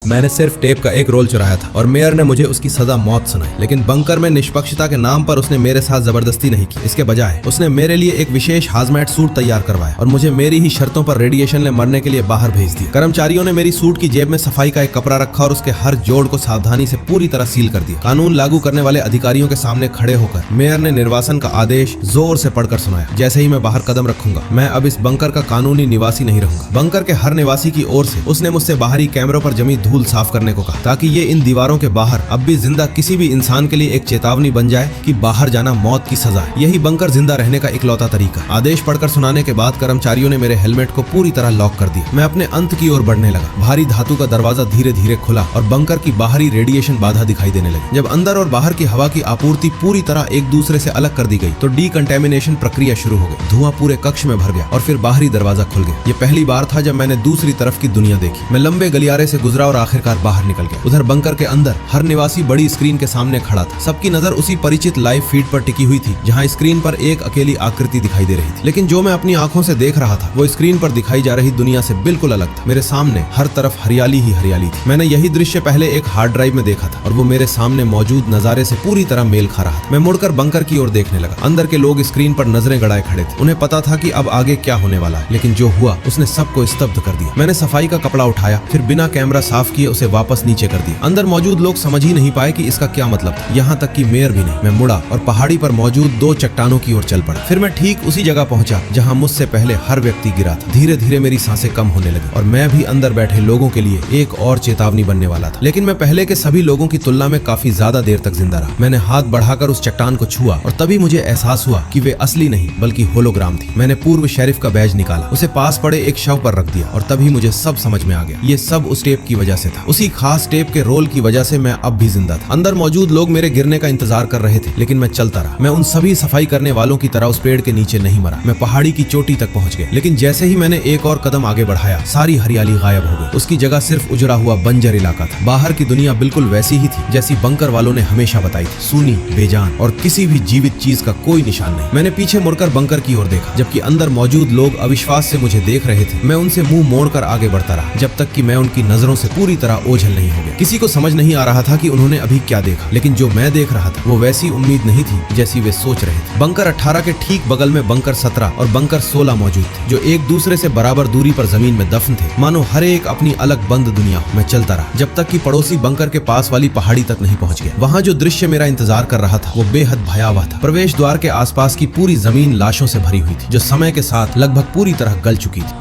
मैंने सिर्फ टेप का एक रोल चुराया था और मेयर ने मुझे उसकी सजा मौत सुनाई। लेकिन बंकर में निष्पक्षता के नाम पर उसने मेरे साथ जबरदस्ती नहीं की। इसके बजाय उसने मेरे लिए एक विशेष हाजमैट सूट तैयार करवाया और मुझे मेरी ही शर्तों पर रेडिएशन में मरने के लिए बाहर भेज दिया। कर्मचारियों ने मेरी सूट की जेब में सफाई का एक कपड़ा रखा और उसके हर जोड़ को सावधानी से पूरी तरह सील कर दिया। कानून लागू करने वाले अधिकारियों के सामने खड़े होकर मेयर ने निर्वासन का आदेश जोर से पढ़कर सुनाया। जैसे ही मैं बाहर कदम रखूंगा, मैं अब इस बंकर का कानूनी निवासी नहीं रहूंगा। बंकर के हर निवासी की ओर से उसने मुझसे बाहरी कैमरों पर जमी धूल साफ करने को कहा, ताकि ये इन दीवारों के बाहर अब भी जिंदा किसी भी इंसान के लिए एक चेतावनी बन जाए कि बाहर जाना मौत की सजा है। यही बंकर जिंदा रहने का इकलौता तरीका। आदेश पढ़कर सुनाने के बाद कर्मचारियों ने मेरे हेलमेट को पूरी तरह लॉक कर दिया। मैं अपने अंत की ओर बढ़ने लगा। भारी धातु का दरवाजा धीरे धीरे खुला और बंकर की बाहरी रेडिएशन बाधा दिखाई देने लगी। जब अंदर और बाहर की हवा की आपूर्ति पूरी तरह एक दूसरे से अलग कर दी गई तो डीकंटेमिनेशन प्रक्रिया शुरू हो गई। धुआं पूरे कक्ष में भर गया और फिर बाहरी दरवाजा खुल गया। ये पहली बार था जब मैंने दूसरी तरफ की दुनिया देखी। मैं लंबे गलियारे से गुजरा और आखिरकार बाहर निकल गया। उधर बंकर के अंदर हर निवासी बड़ी स्क्रीन के सामने खड़ा था। सबकी नजर उसी परिचित लाइव फीड पर टिकी हुई थी, जहां स्क्रीन पर एक अकेली आकृति दिखाई दे रही थी। लेकिन जो मैं अपनी आंखों से देख रहा था वो स्क्रीन पर दिखाई जा रही दुनिया से बिल्कुल अलग था। मेरे सामने हर तरफ हरियाली ही हरियाली थी। मैंने यही दृश्य पहले एक हार्ड ड्राइव में देखा था और वो मेरे सामने मौजूद नजारे से पूरी तरह मेल खा रहा था। मैं मुड़कर बंकर की ओर देखने लगा। अंदर के लोग स्क्रीन पर नजरें गड़ाए खड़े थे। उन्हें पता था कि अब आगे क्या होने वाला है, लेकिन जो हुआ उसने सबको स्तब्ध कर दिया। मैंने सफाई का कपड़ा उठाया, फिर बिना कैमरा साफ किए उसे वापस नीचे कर दिया। अंदर मौजूद लोग समझ ही नहीं पाए कि इसका क्या मतलब था, यहाँ तक कि मेयर भी नहीं। मैं मुड़ा और पहाड़ी पर मौजूद दो चट्टानों की ओर चल पड़ा। फिर मैं ठीक उसी जगह पहुंचा जहां मुझसे पहले हर व्यक्ति गिरा था। धीरे धीरे मेरी सांसें कम होने लगी और मैं भी अंदर बैठे लोगों के लिए एक और चेतावनी बनने वाला था। लेकिन मैं पहले के सभी लोगों की तुलना में काफी ज्यादा देर तक जिंदा रहा। मैंने हाथ बढ़ाकर उस चट्टान को छुआ और तभी मुझे एहसास हुआ कि वे असली नहीं बल्कि होलोग्राम थी। मैंने पूर्व शेरिफ का बैज निकाला, उसे पास पड़े एक शव पर रख दिया और तभी मुझे सब समझ में आ गया। ये सब उस टेप की वजह से था। उसी खास टेप के रोल की वजह से मैं अब भी जिंदा था। अंदर मौजूद लोग मेरे गिरने का इंतजार कर रहे थे, लेकिन मैं चलता रहा। मैं उन सभी सफाई करने वालों की तरह उस पेड़ के नीचे नहीं मरा। मैं पहाड़ी की चोटी तक पहुंच गया, लेकिन जैसे ही मैंने एक और कदम आगे बढ़ाया, सारी हरियाली गायब हो गई। उसकी जगह सिर्फ उजड़ा हुआ बंजर इलाका था। बाहर की दुनिया बिल्कुल वैसी ही थी जैसी बंकर वालों ने हमेशा बताई थी, सूनी, बेजान और किसी भी जीवित चीज का कोई निशान नहीं। मैंने पीछे मुड़कर बंकर की ओर देखा, जबकि अंदर मौजूद लोग अविश्वास से मुझे देख रहे थे। मैं उनसे मुंह मोड़कर आगे बढ़ता रहा, जब तक कि मैं उनकी नजरों से पूरी तरह ओझल नहीं हो गया। किसी को समझ नहीं आ रहा था कि उन्होंने अभी क्या देखा, लेकिन जो मैं देख रहा था वो वैसी उम्मीद नहीं थी जैसी वे सोच रहे थे। बंकर 18 के ठीक बगल में बंकर 17 और बंकर 16 मौजूद थे, जो एक दूसरे से बराबर दूरी पर जमीन में दफन थे, मानो हर एक अपनी अलग बंद दुनिया हो। मैं चलता रहा जब तक कि पड़ोसी बंकर के पास वाली पहाड़ी तक नहीं पहुंच गया। वहां जो दृश्य मेरा इंतजार कर रहा था वो बेहद भयावह था। प्रवेश द्वार के आसपास की पूरी जमीन लाशों से भरी हुई थी, जो समय के साथ लगभग पूरी तरह गल चुकी थी।